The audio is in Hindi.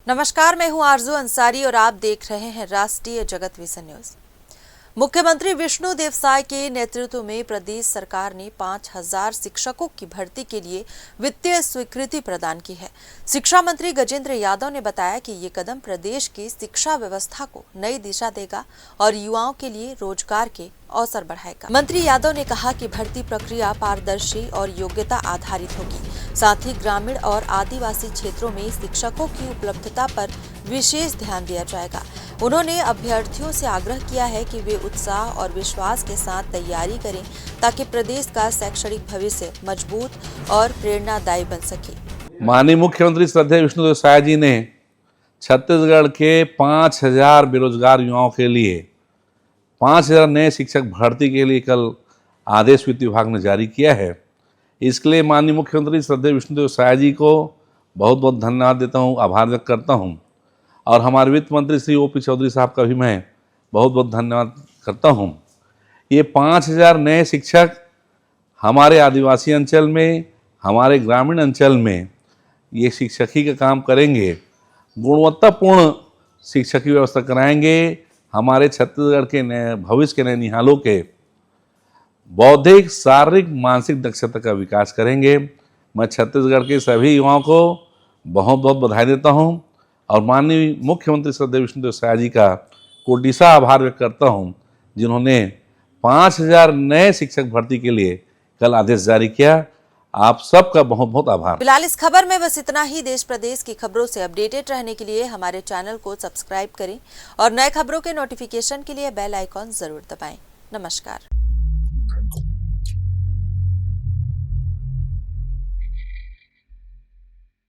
नमस्कार, मैं हूं आरजू अंसारी और आप देख रहे हैं राष्ट्रीय जगत विजन न्यूज। मुख्यमंत्री विष्णुदेव साय के नेतृत्व में प्रदेश सरकार ने 5000 शिक्षकों की भर्ती के लिए वित्तीय स्वीकृति प्रदान की है। शिक्षा मंत्री गजेंद्र यादव ने बताया कि ये कदम प्रदेश की शिक्षा व्यवस्था को नई दिशा देगा और युवाओं के लिए रोजगार के अवसर बढ़ाएगा। मंत्री यादव ने कहा कि भर्ती प्रक्रिया पारदर्शी और योग्यता आधारित होगी। साथ ही ग्रामीण और आदिवासी क्षेत्रों में शिक्षकों की उपलब्धता पर विशेष ध्यान दिया जाएगा। उन्होंने अभ्यर्थियों से आग्रह किया है कि वे उत्साह और विश्वास के साथ तैयारी करें ताकि प्रदेश का शैक्षणिक भविष्य मजबूत और प्रेरणादायी बन सके। माननीय मुख्यमंत्री श्रद्धेय विष्णुदेव साय जी ने छत्तीसगढ़ के 5000 बेरोजगार युवाओं के लिए 5000 नए शिक्षक भर्ती के लिए कल आदेश वित्त विभाग ने जारी किया है। इसके लिए माननीय मुख्यमंत्री श्रद्धेय विष्णुदेव साय जी को बहुत बहुत धन्यवाद देता हूँ, आभार व्यक्त करता हूँ। और हमारे वित्त मंत्री श्री ओपी चौधरी साहब का भी मैं बहुत बहुत धन्यवाद करता हूँ। ये 5000 नए शिक्षक हमारे आदिवासी अंचल में, हमारे ग्रामीण अंचल में ये शिक्षकी का काम करेंगे, गुणवत्तापूर्ण शिक्षा की व्यवस्था कराएंगे। हमारे छत्तीसगढ़ के नए भविष्य के नए निहालों के बौद्धिक, शारीरिक, मानसिक दक्षता का विकास करेंगे। मैं छत्तीसगढ़ के सभी युवाओं को बहुत बहुत बधाई देता हूं और माननीय मुख्यमंत्री श्रद्धेय विष्णुदेव साय जी का कोटिसा आभार व्यक्त करता हूं, जिन्होंने 5000 नए शिक्षक भर्ती के लिए कल आदेश जारी किया। आप सबका बहुत बहुत आभार। फिलहाल इस खबर में बस इतना ही। देश प्रदेश की खबरों से अपडेटेड रहने के लिए हमारे चैनल को सब्सक्राइब करें और नए खबरों के नोटिफिकेशन के लिए बेल आइकॉन जरूर दबाएं। नमस्कार।